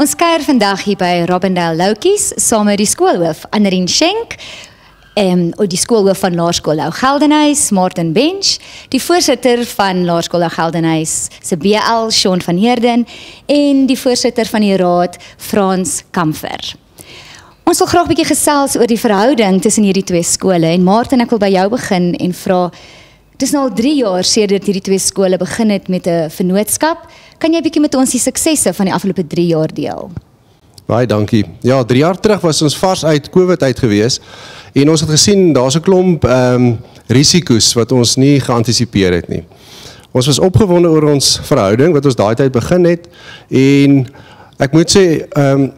Ons kuier vandag hier by Robindale Loukies saam met die skoolhoof Annerien Schenk, die skoolhoof van Laerskool Lou Geldenhuys, Martin Bench, die voorsitter van Laerskool Lou Geldenhuys se BL, Sean van Heerden, en die voorsitter van die raad, Frans Kamfer. Ons wil graag 'n bietjie gesels oor die verhouding tussen hierdie twee skole, en Martin, ek wil by jou begin en vra, dit is nou al 3 jaar sedert hierdie twee skole begin het met 'n vennootskap. Kan jy bietjie met ons die suksesse van die afgelope 3 jaar deel? Baie dankie. Ja, 3 jaar terug was ons vars uit COVID uit gewees en ons het gesien daar's 'n klomp risiko's wat ons nie geantisipeer het nie. Ons was opgewonde oor ons verhouding wat ons daai tyd begin het en ek moet sê,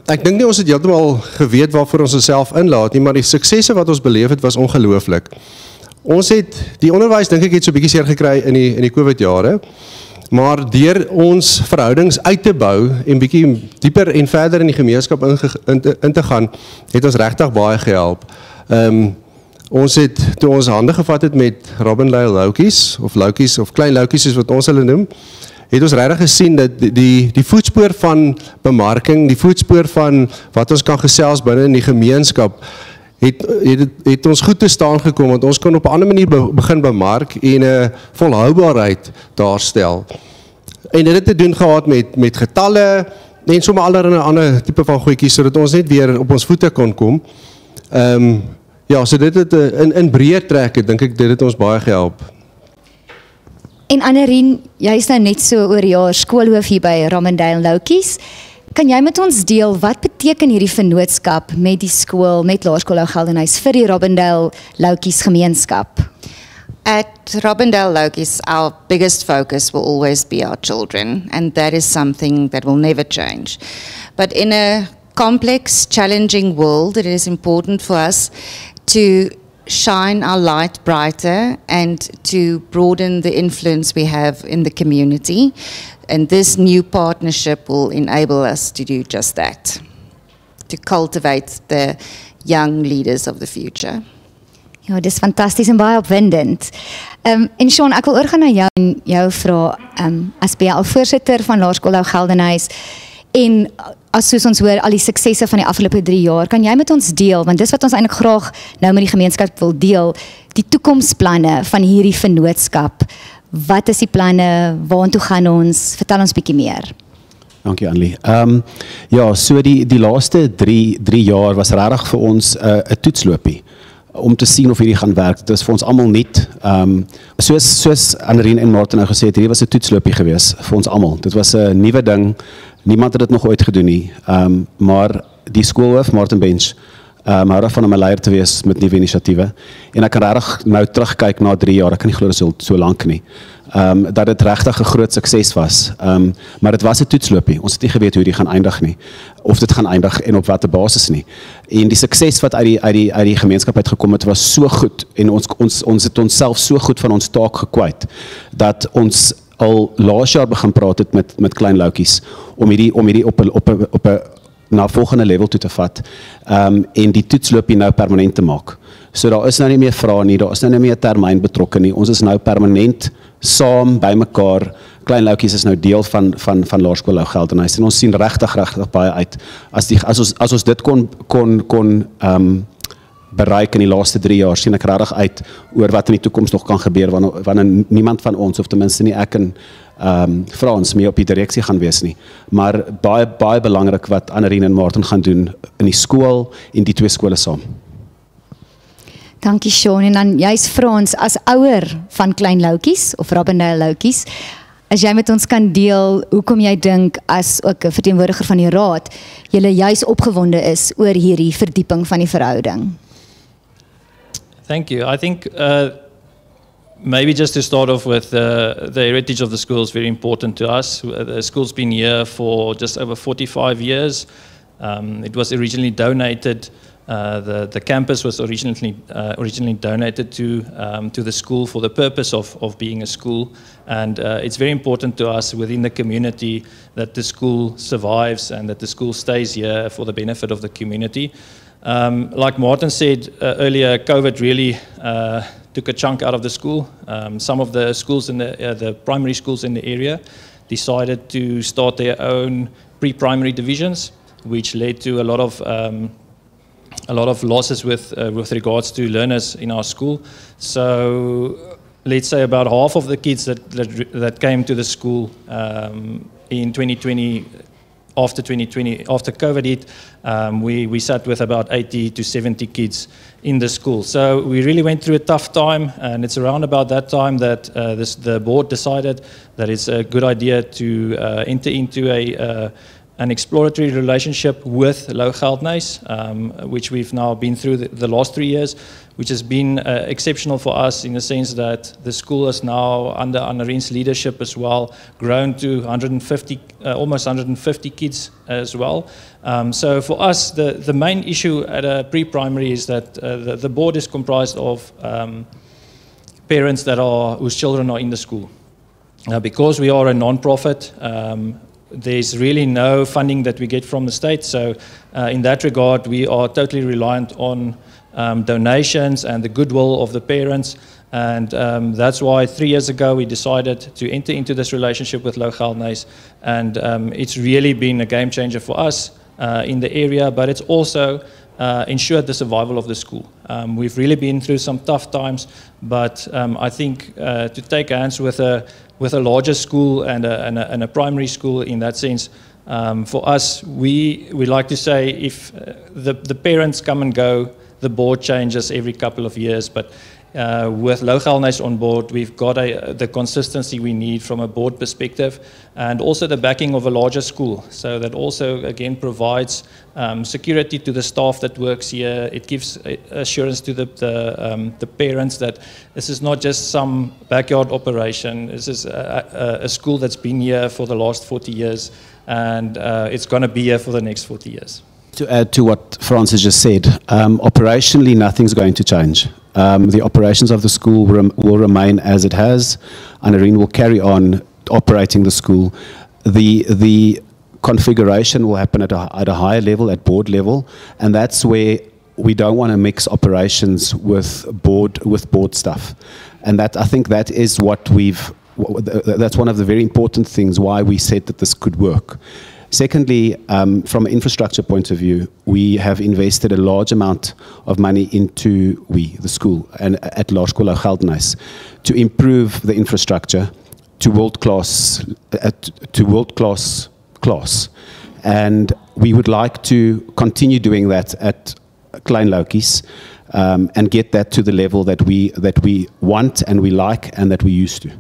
ek dink nie ons het heeltemal geweet waarvoor ons onsself inlaat nie, maar die suksesse wat ons beleef het was ongelooflik. Ons het die onderwys dink ek het so 'n bietjie seer gekry in die COVID jare. Maar deur ons verhoudings uit te bou en bietjie dieper en verder in die gemeenskap in te gaan, het ons regtig baie gehelp. Ons het, toe ons hande gevat het met Robindale Loukies of Klein Loukies soos wat ons hulle noem, het ons regtig gesien dat die voetspoor van bemarking, die voetspoor van wat ons kan gesels binne in die gemeenskap, het ons goed te staan gekom, want ons kon op 'n ander manier begin bemark en 'n volhoubaarheid daarstel. En dit het te doen gehad met getalle en sommer allerlei ander tipe van goedjies, sodat ons net weer op ons voete kon kom. Ja, so dit het in breër trek, dink ek dit het ons baie gehelp. En Annerien, jy is nou net so oor jaar skoolhoof hier by Robindale Loukies. Kan jy met ons deel, wat beteken hierdie vennootskap met die skool, met Laerskool Lou Geldenhuys vir die Robindale Loukies gemeenskap? At Robindale Loukies, our biggest focus will always be our children, and that is something that will never change. But in a complex, challenging world, it is important for us to shine our light brighter and to broaden the influence we have in the community. And this new partnership will enable us to do just that, to cultivate the young leaders of the future. Ja, dis fantasties en baie opwindend. En Sean, ek wil oorgaan na jou en jou vra, as BL-voorsitter van Laerskool Lou Geldenhuys, en as soos ons hoor, al die suksesse van die afgelope 3 jaar, kan jy met ons deel, want dis wat ons eintlik graag nou met die gemeenskap wil deel, die toekomsplanne van hierdie vennootskap. Wat is die planne, waartoe gaan ons? Vertel ons bietjie meer. Dankie Annelie. Ja, so die laaste 3 jaar was regtig vir ons 'n toetsloopie om te sien of hierdie gaan werk. Dit was vir ons almal nuut. Soos Annerien en Martin nou gesê het, hierdie was 'n toetsloopie gewees vir ons almal. Dit was 'n nuwe ding. Niemand het dit nog ooit gedoen nie. Maar die skoolhoof Martin Bench hou daarvan om 'n leier te wees met nuwe inisiatiewe. En ek kan regtig nou terugkyk na 3 jaar. Ek kan nie glo dit so lank nie. Dat dit regtig 'n groot sukses was. Maar dit was 'n toetsloopie. Ons het nie geweet hoe dit gaan eindig nie. Of dit gaan eindig en op watter basis nie. En die sukses wat uit die gemeenskap uitgekom het, was so goed. En ons het onsself so goed van ons taak gekwyt dat ons al laas jaar begin praat het met Klein Loukies om hierdie op 'n na volgende level toe te vat en die toetsloopie nou permanent te maak. So daar is nou nie meer vrae nie, daar is nou nie meer termyn betrokke nie. Ons is nou permanent saam by mekaar. Klein Loukies is nou deel van Laerskool Lou Geldenhuys en ons sien regtig baie uit as ons dit kon bereik in die laaste 3 jaar, sien ek regtig uit oor wat in die toekoms nog kan gebeur wanneer niemand van ons, of ten minste nie ek en Frans mee op die direksie gaan wees nie. Maar baie belangrik wat Annerien en Martin gaan doen in die skool en die twee skole saam. Dankie Sean, en dan jy's Frans, as ouer van Klein Loukies of Robindale Loukies, as jy met ons kan deel, hoekom jy dink as ook 'n verteenwoordiger van die raad, julle juis opgewonde is oor hierdie verdieping van die verhouding. Thank you. I think maybe just to start off with, the heritage of the school is very important to us. The school's been here for just over 45 years. It was originally donated. The campus was originally donated to the school for the purpose of being a school, and it's very important to us within the community that the school survives and that the school stays here for the benefit of the community. Like Martin said earlier, COVID really took a chunk out of the school. Some of the schools in the primary schools in the area decided to start their own pre-primary divisions, which led to a lot of losses with regards to learners in our school. So let's say about half of the kids that came to the school in 2020, after COVID hit, we sat with about 80 to 70 kids in the school. So we really went through a tough time, and it's around about that time that the board decided that it's a good idea to enter into an exploratory relationship with Lou Geldnys, which we've now been through the last 3 years, which has been exceptional for us in the sense that the school is now under Anarien's leadership as well, grown to almost 150 kids as well. So for us, the main issue at a pre-primary is that the board is comprised of parents whose children are in the school. Because we are a non-profit, there's really no funding that we get from the state. So in that regard, we are totally reliant on donations and the goodwill of the parents. And that's why 3 years ago we decided to enter into this relationship with Lou Geldnys. And it's really been a game changer for us in the area, but it's also ensured the survival of the school. We've really been through some tough times, but I think to take hands with a larger school and a primary school in that sense, for us, we like to say if the parents come and go, the board changes every couple of years, but with Lou Geldnys on board, we've got the consistency we need from a board perspective, and also the backing of a larger school. So that also, again, provides security to the staff that works here. It gives assurance to the parents that this is not just some backyard operation. This is a school that's been here for the last 40 years, and it's going to be here for the next 40 years. To add to what Francis just said, operationally nothing's going to change. The operations of the school will remain as it has. Anarien will carry on operating the school. The configuration will happen at a higher level, at board level, and that's where we don't want to mix operations with board stuff. And I think that is that's one of the very important things why we said that this could work. Secondly, from an infrastructure point of view, we have invested a large amount of money into the school and at Laerskool Lou Geldnys to improve the infrastructure to world-class class. And we would like to continue doing that at Klein Louwtjies and get that to the level that we want and we like and that we used to.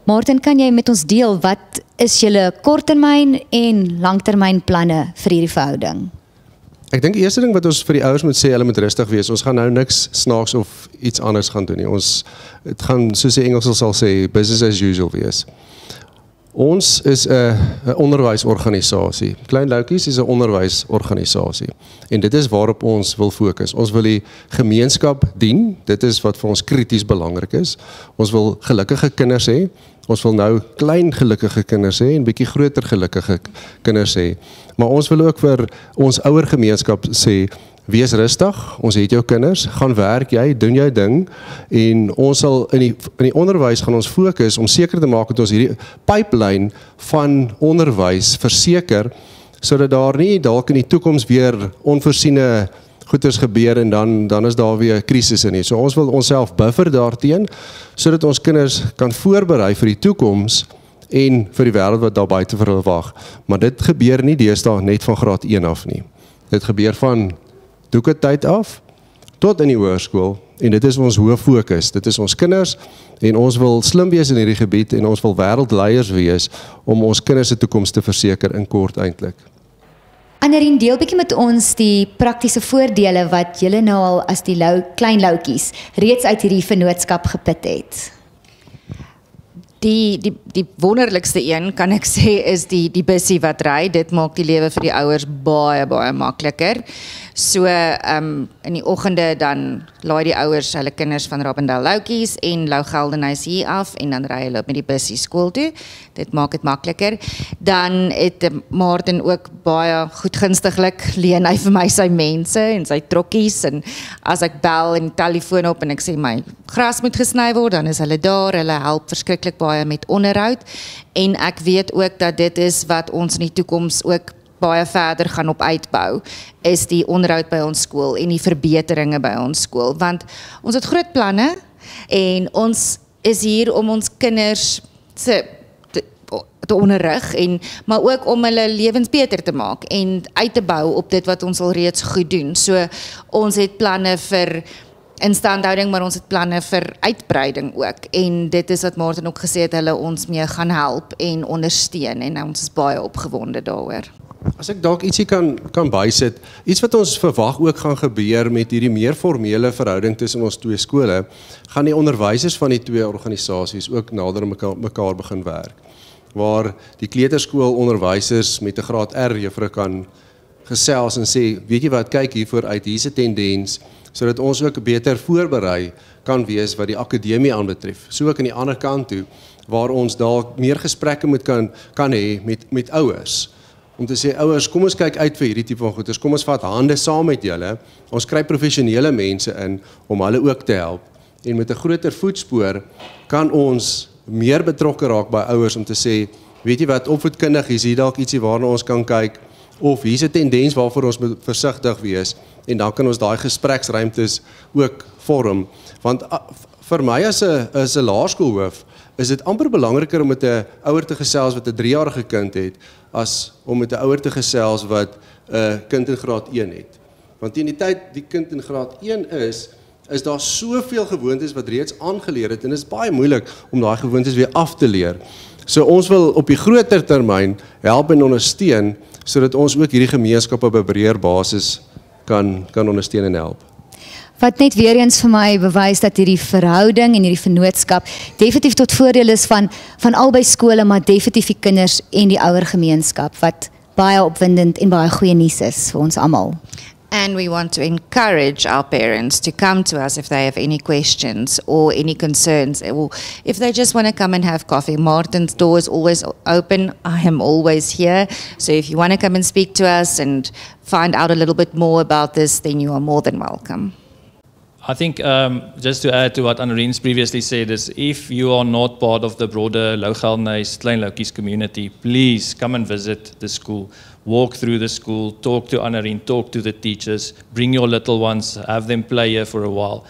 Martin, kan jy met ons deel wat is julle korttermyn en langtermyn planne vir hierdie verhouding? Ek dink die eerste ding wat ons vir die ouers moet sê, hulle moet rustig wees. Ons gaan nou niks snaaks of iets anders gaan doen nie. Het gaan, soos die Engels sal sê, business as usual wees. Ons is 'n onderwysorganisasie. Klein Louwtjies is 'n onderwysorganisasie. En dit is waarop ons wil fokus. Ons wil die gemeenskap dien. Dit is wat vir ons krities belangrik is. Ons wil gelukkige kinders hê. Ons wil nou klein gelukkige kinders hê en bietjie groter gelukkige kinders hê. Maar ons wil ook vir ons ouer gemeenskap sê, wees rustig, ons het jou kinders, gaan werk jy, doen jou ding, en ons sal in die onderwys gaan ons fokus om seker te maak dat ons hierdie pipeline van onderwys verseker, sodat daar nie dalk in die toekoms weer onvoorsiene goeders gebeur en dan is daar weer krisisse nie. So ons wil onsself buffer daarteen, sodat ons kinders kan voorberei vir die toekoms en vir die wêreld wat daar buite vir hulle wag. Maar dit gebeur nie deesdae net van graad 1 af nie. Dit gebeur van doeketyd af tot in die hoërskool, en dit is ons hoë fokus. Dit is ons kinders en ons wil slim wees in hierdie gebied en ons wil wêreldleiers wees om ons kinders se toekoms te verseker in kort eintlik. Anarien, deel bietjie met ons die praktiese voordele wat julle nou al as die Klein Louwtjies reeds uit hierdie vennootskap geput het. Die wonderlikste een, kan ek sê, is die bussie wat ry. Dit maak die lewe vir die ouers baie makliker. So in die oggende dan laai die ouers hulle kinders van Robindale Louwtjies en Lou Geldnys hier af en dan ry hulle met die bussie skool toe. Dit maak dit makliker. Dan het Martin ook baie goedgunstiglik leen hy vir my sy mense en sy trokkies, en as ek bel en telefoon op en ek sê my gras moet gesny word, dan is hulle daar, hulle help verskriklik baie baie met onderhoud en ek weet ook dat dit is wat ons in die toekoms ook baie verder gaan op uitbou, is die onderhoud by ons skool en die verbeteringe by ons skool, want ons het groot planne en ons is hier om ons kinders te onderrig, maar ook om hulle lewens beter te maak en uit te bou op dit wat ons al reeds goed doen. So ons het planne vir instandhouding, maar ons het planne vir uitbreiding ook. En dit is wat Martin ook gesê het, hulle ons mee gaan help en ondersteun en ons is baie opgewonde daaroor. As ek dalk ietsie kan bysit, iets wat ons verwag ook gaan gebeur met hierdie meer formele verhouding tussen ons twee skole, gaan die onderwysers van die twee organisasies ook nader mekaar begin werk. Waar die kleuterskool onderwysers met 'n graad R juffrou kan gesels en sê, weet jy wat, kyk hiervoor uit, hier's 'n tendens, sodat ons ook beter voorberei kan wees wat die akademie aanbetref. So ook aan die ander kant toe, waar ons dalk meer gesprekke moet kan hê met ouers. Om te sê, ouers, kom ons kyk uit vir hierdie tipe van goeders, kom ons vat hande saam met julle, ons kry professionele mense in, om hulle ook te help. En met 'n groter voetspoor, kan ons meer betrokke raak by ouers om te sê, weet jy wat, opvoedkundig is hier dalk ietsie waarna ons kan kyk, of hier's 'n tendens waarvoor ons moet versigtig wees, en dan kan ons daai gespreksruimtes ook vorm. Want vir my as 'n laerskoolhoof, is dit amper belangriker om met 'n ouer te gesels wat 'n 3-jarige kind het, as om met 'n ouer te gesels wat 'n kind in graad 1 het. Want teen die tyd die kind in graad 1 is daar soveel gewoontes wat reeds aangeleer het, en dit is baie moeilik om daai gewoontes weer af te leer. So ons wil op die groter termyn help en ondersteun, sodat ons ook hierdie gemeenskap op 'n breër basis kan ondersteun en help. Wat net weer eens vir my bewys dat hierdie verhouding en hierdie vennootskap definitief tot voordeel is van albei skole, maar definitief die kinders en die ouer gemeenskap, wat baie opwindend en baie goeie nuus is vir ons almal. And we want to encourage our parents to come to us if they have any questions or any concerns, or if they just want to come and have coffee. Martin's door is always open. I am always here. So if you want to come and speak to us and find out a little bit more about this, then you are more than welcome. I think just to add to what Annerijns previously said is, if you are not part of the broader Lou Geldenhuys Klein Loukies community, please come and visit the school. Walk through the school, talk to Annerijns, talk to the teachers, bring your little ones, have them play here for a while.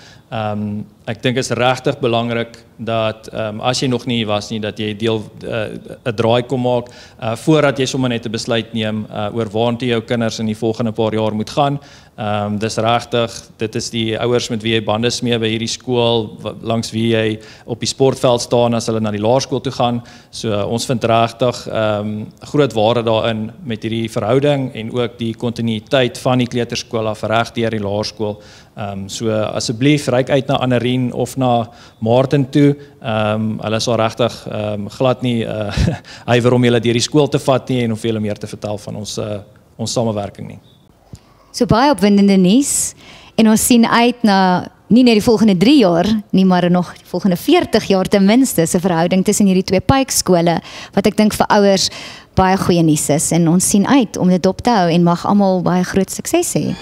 Ek dink is regtig belangrik dat as jy nog nie was nie, dat jy deel 'n draai kom maak voordat jy sommer net 'n besluit neem oor waartoe jou kinders in die volgende paar jaar moet gaan. Dis regtig, dit is die ouers met wie jy bande smee by hierdie skool, langs wie jy op die sportveld staan as hulle na die laerskool toe gaan. So ons vind regtig groot waarde daarin met hierdie verhouding en ook die kontinuïteit van die kleuterskool af reg deur die laerskool. So asseblief reik uit na Annerijns of na Martin toe. Hulle sal regtig glad nie ywer om julle deur die skool te vat nie en om vir julle meer te vertel van ons samewerking nie. So baie opwindende nuus, en ons sien uit na nie net die volgende 3 jaar nie, maar nog die volgende 40 jaar ten minste, 'n verhouding tussen hierdie twee Pike-skole, wat ek dink vir ouers baie goeie nuus is, en ons sien uit om dit dop te hou en mag almal baie groot sukses hê.